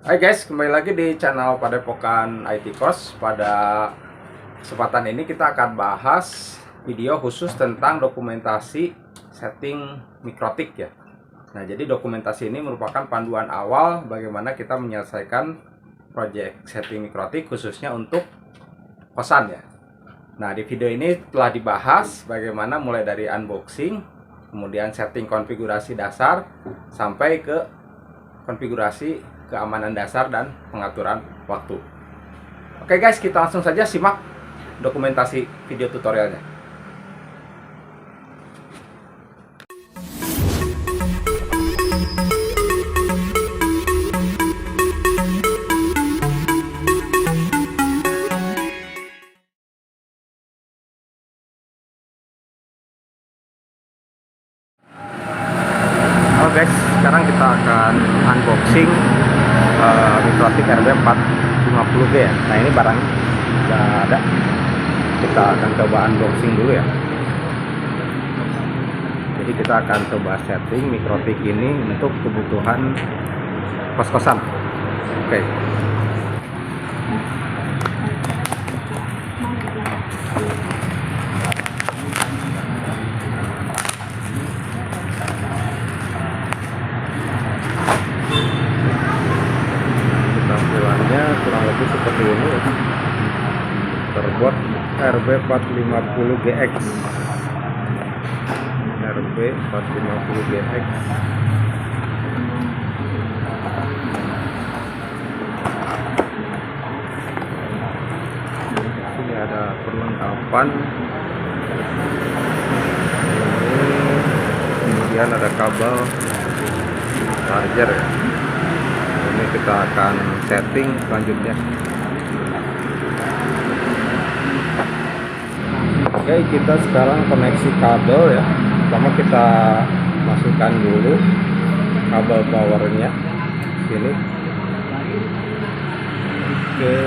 Hai guys, kembali lagi di channel Padepokan IT Course. Pada kesempatan ini kita akan bahas video khusus tentang dokumentasi setting mikrotik ya. Nah, jadi dokumentasi ini merupakan panduan awal bagaimana kita menyelesaikan project setting mikrotik khususnya untuk kosan ya. Nah, di video ini telah dibahas bagaimana mulai dari unboxing, kemudian setting konfigurasi dasar, sampai ke konfigurasi keamanan dasar dan pengaturan waktu. Oke guys, kita langsung saja simak dokumentasi video tutorialnya. Halo guys, sekarang kita akan unboxing mikrotik RB450G ya. Nah, ini barangnya sudah ada. Kita akan coba unboxing dulu ya. Jadi kita akan coba setting mikrotik ini untuk kebutuhan kos-kosan. Oke. Tampilannya kurang lebih seperti ini ya. Terbuat RB450GX. RB450GX. Sini ada perlengkapan. Kemudian ada kabel charger ya. Ini kita akan setting selanjutnya. Oke, kita sekarang koneksi kabel ya. Pertama kita masukkan dulu kabel powernya sini. Oke.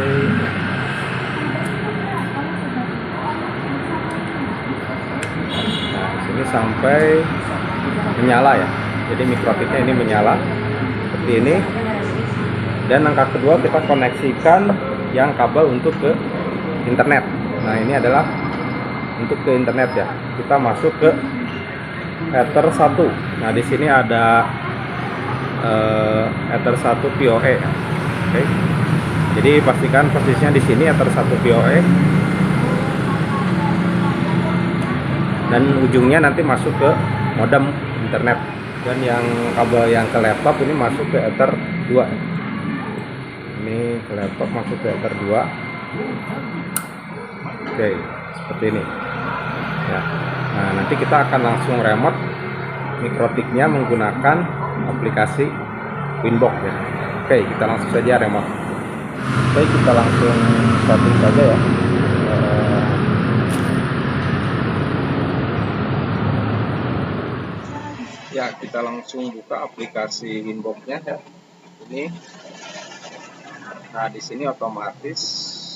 Nah, sini sampai menyala ya. Jadi mikrotiknya ini menyala seperti ini. Dan langkah kedua kita koneksikan yang kabel untuk ke internet. Nah, ini adalah untuk ke internet ya. Kita masuk ke Ether 1. Nah, di sini ada Ether 1 PoE. Oke. Jadi pastikan posisinya di sini Ether 1 PoE. Dan ujungnya nanti masuk ke modem internet. Dan yang kabel yang ke laptop ini masuk ke Ether 2. Ini ke laptop masuk ke Ether 2. Oke, seperti ini ya. Nah, nanti kita akan langsung remote mikrotiknya menggunakan aplikasi Winbox ya. Oke, kita langsung saja remote. Oke, kita langsung setting saja ya. Ya, kita langsung buka aplikasi Winbox-nya ya. Ini. Nah, di sini otomatis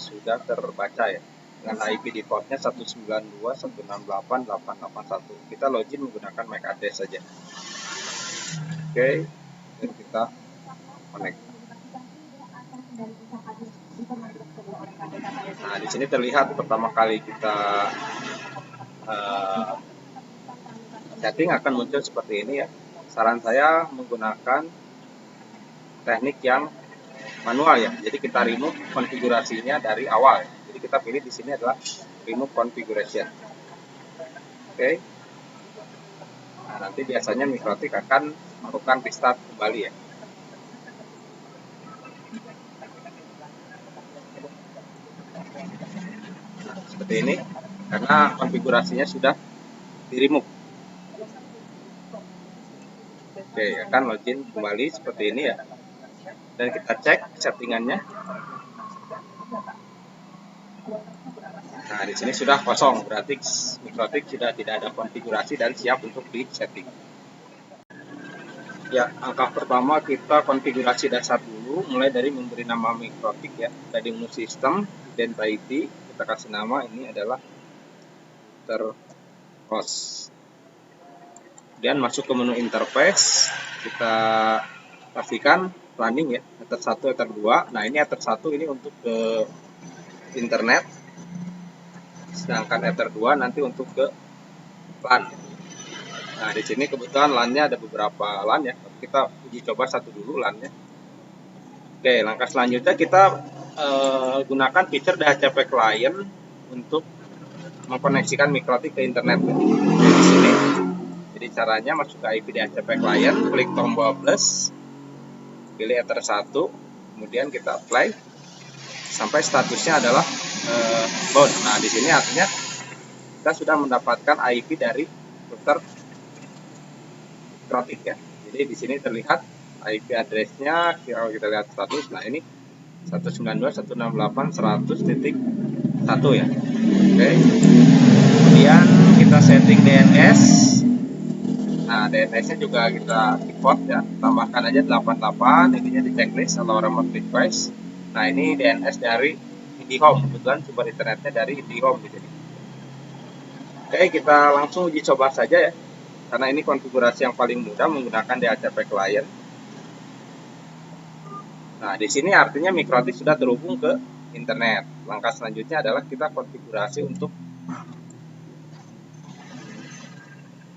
sudah terbaca ya. Dengan IP defaultnya 192.168.881. Kita login menggunakan MAC address saja. Oke, dan kita connect. Nah, di sini terlihat pertama kali kita setting akan muncul seperti ini ya. Saran saya menggunakan teknik yang manual ya. Jadi kita remove konfigurasinya dari awal ya. Jadi kita pilih di sini adalah remove configuration. Oke. Nah, nanti biasanya mikrotik akan melakukan restart kembali ya. Nah, seperti ini karena konfigurasinya sudah di remove. Oke, akan login kembali seperti ini ya. Dan kita cek settingannya. Nah, di sini sudah kosong, berarti mikrotik sudah tidak ada konfigurasi dan siap untuk di setting. Ya, langkah pertama kita konfigurasi dasar dulu, mulai dari memberi nama mikrotik ya. Dari menu sistem, identity, kita kasih nama ini adalah terhost. Kemudian masuk ke menu interface, kita pastikan running ya, Ether 1, Ether 2. Nah, ini Ether 1 ini untuk ke internet, sedangkan Ether 2 nanti untuk ke LAN. Nah, di sini kebetulan LAN-nya ada beberapa LAN ya. Kita uji coba satu dulu LAN-nya. Oke, langkah selanjutnya kita gunakan feature DHCP client untuk mengkoneksikan MikroTik ke internet. Oke, di sini. Jadi caranya masuk ke IP DHCP client, klik tombol plus, pilih Ether 1, kemudian kita apply sampai statusnya adalah bound. Nah, di sini artinya kita sudah mendapatkan IP dari router MikroTik ya. Jadi di sini terlihat IP address-nya, kalau kita lihat status, nah ini 192.168.100.1 ya. Oke. Kemudian kita setting DNS. Nah, DNS-nya juga kita import ya, tambahkan aja 88, ininya di checklist atau remote request. Nah, ini DNS dari IndiHome, kebetulan sumber internetnya dari IndiHome di sini. Oke, kita langsung uji coba saja ya, karena ini konfigurasi yang paling mudah menggunakan DHCP client. Nah, di sini artinya MikroTik sudah terhubung ke internet. Langkah selanjutnya adalah kita konfigurasi untuk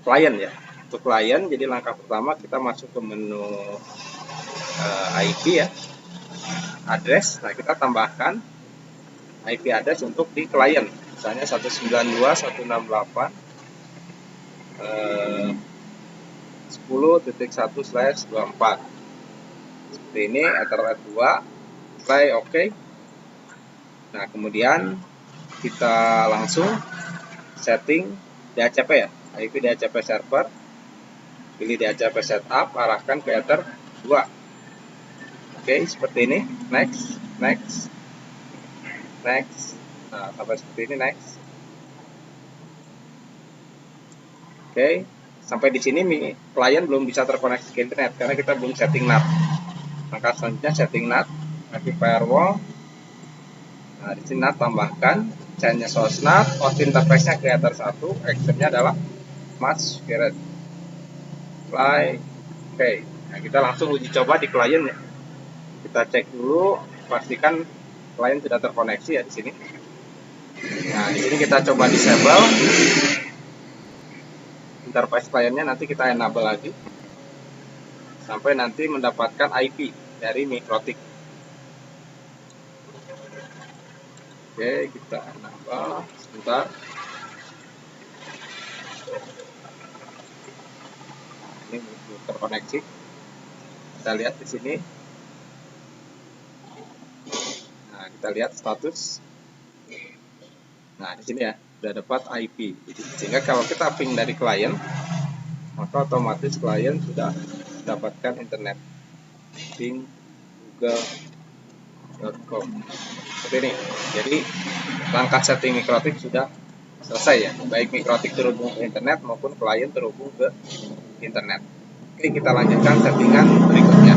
klien ya. Untuk klien, jadi langkah pertama kita masuk ke menu IP ya, address. Nah, kita tambahkan IP address untuk di klien, misalnya 192.168 10.1/24 seperti ini, Ether 2, play OK. Nah, kemudian kita langsung setting DHCP ya, IP DHCP server, pilih DHCP setup, arahkan ke Ether 2. Oke, seperti ini. Next. Nah, sampai seperti ini, next. Oke, sampai di sini klien belum bisa terkoneksi ke internet karena kita belum setting NAT. Maka selanjutnya setting NAT, IP firewall. Nah, di sini NAT tambahkan, chainnya source NAT, host interface-nya ke Ether 1, actionnya adalah match create. Oke. Nah, kita langsung uji coba di klien ya. Kita cek dulu, pastikan klien sudah terkoneksi ya di sini. Nah, di sini kita coba disable interface kliennya, nanti kita enable lagi sampai nanti mendapatkan IP dari MikroTik. Oke, kita enable sebentar. Ini belum terkoneksi. Kita lihat di sini. Nah, kita lihat status. Nah, di sini ya, sudah dapat IP. Sehingga kalau kita ping dari klien, maka otomatis klien sudah mendapatkan internet. Ping google.com. Seperti ini. Jadi, langkah setting MikroTik sudah selesai ya. Baik MikroTik terhubung ke internet maupun klien terhubung ke internet. Oke, kita lanjutkan settingan berikutnya.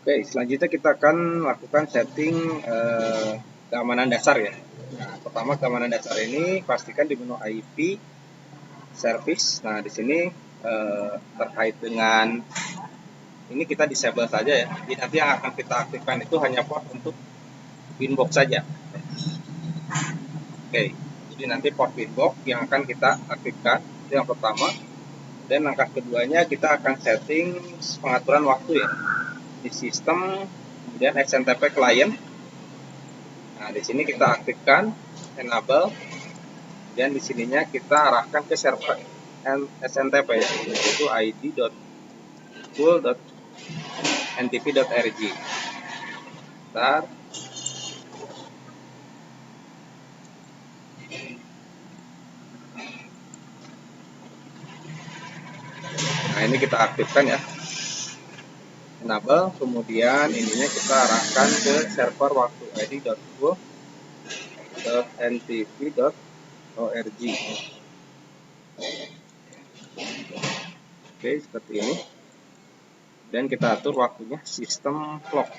Oke, selanjutnya kita akan lakukan setting keamanan dasar ya. Nah, pertama keamanan dasar ini pastikan di menu IP service. Nah, di sini terkait dengan ini kita disable saja ya. Jadi nanti yang akan kita aktifkan itu hanya port untuk inbox saja. Oke, jadi nanti port inbox yang akan kita aktifkan itu yang pertama. Dan langkah keduanya kita akan setting pengaturan waktu ya di sistem, kemudian XMTP client. Nah, di sini kita aktifkan enable, dan di sininya kita arahkan ke server SNTP yaitu id.pool.ntp.rg. Bentar. Nah, ini kita aktifkan ya, enable, kemudian ininya kita arahkan ke server waktu id.pool.ntp.org. Oke, seperti ini. Dan kita atur waktunya sistem clock.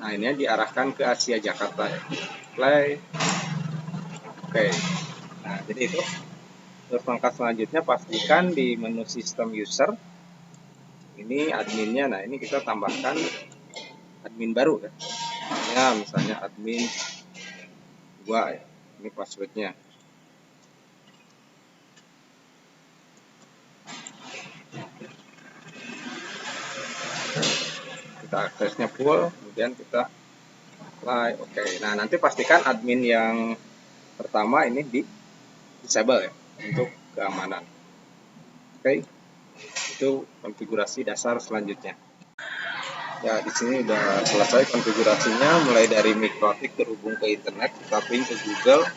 Nah, ini diarahkan ke Asia Jakarta ya. Play. Oke. Nah, jadi itu. Terus langkah selanjutnya pastikan di menu sistem user Ini adminnya. Nah, ini kita tambahkan admin baru ya. Misalnya admin 2 ya. Ini passwordnya. Kita aksesnya full, kemudian kita apply. Oke. Nah, nanti pastikan admin yang pertama ini di disable ya untuk keamanan. Oke. Itu konfigurasi dasar selanjutnya. Ya, di sini udah selesai konfigurasinya, mulai dari Mikrotik terhubung ke internet, kita ping ke Google.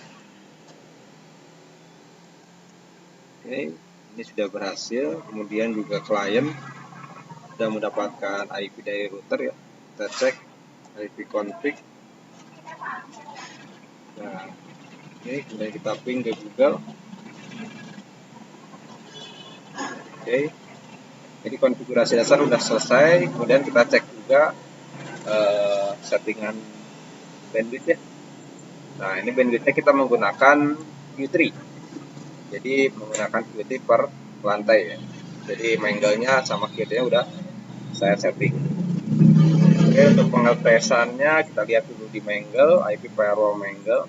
Oke, ini sudah berhasil. Kemudian juga klien sudah mendapatkan IP dari router ya. Kita cek IP config. Nah, ini kemudian kita ping ke Google. Oke, jadi konfigurasi dasar sudah selesai. Kemudian kita cek juga settingan bandwidth ya. Nah, ini bandwidthnya kita menggunakan Q3. Jadi menggunakan Qt per lantai ya. Jadi mangle-nya sama Qt-nya udah saya setting. Oke, untuk pengetesannya kita lihat dulu di mangle, IP firewall mangle.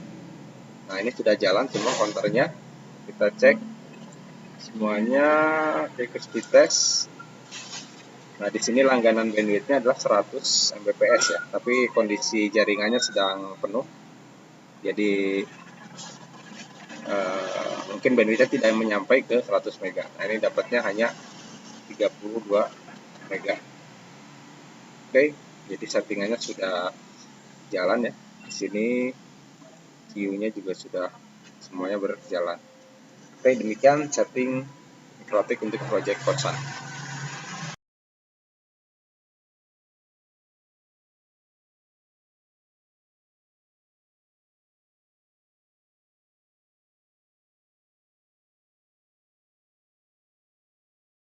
Nah, ini sudah jalan semua counternya. Kita cek semuanya. Oke, ke speed test. Nah, di sini langganan bandwidth-nya adalah 100 Mbps ya, tapi kondisi jaringannya sedang penuh. Jadi mungkin bandwidthnya tidak menyampai ke 100 MB. Nah, ini dapatnya hanya 32 MB. Oke, jadi settingannya sudah jalan ya. Di sini view-nya juga sudah semuanya berjalan. Oke, demikian setting Mikrotik untuk project Kosan.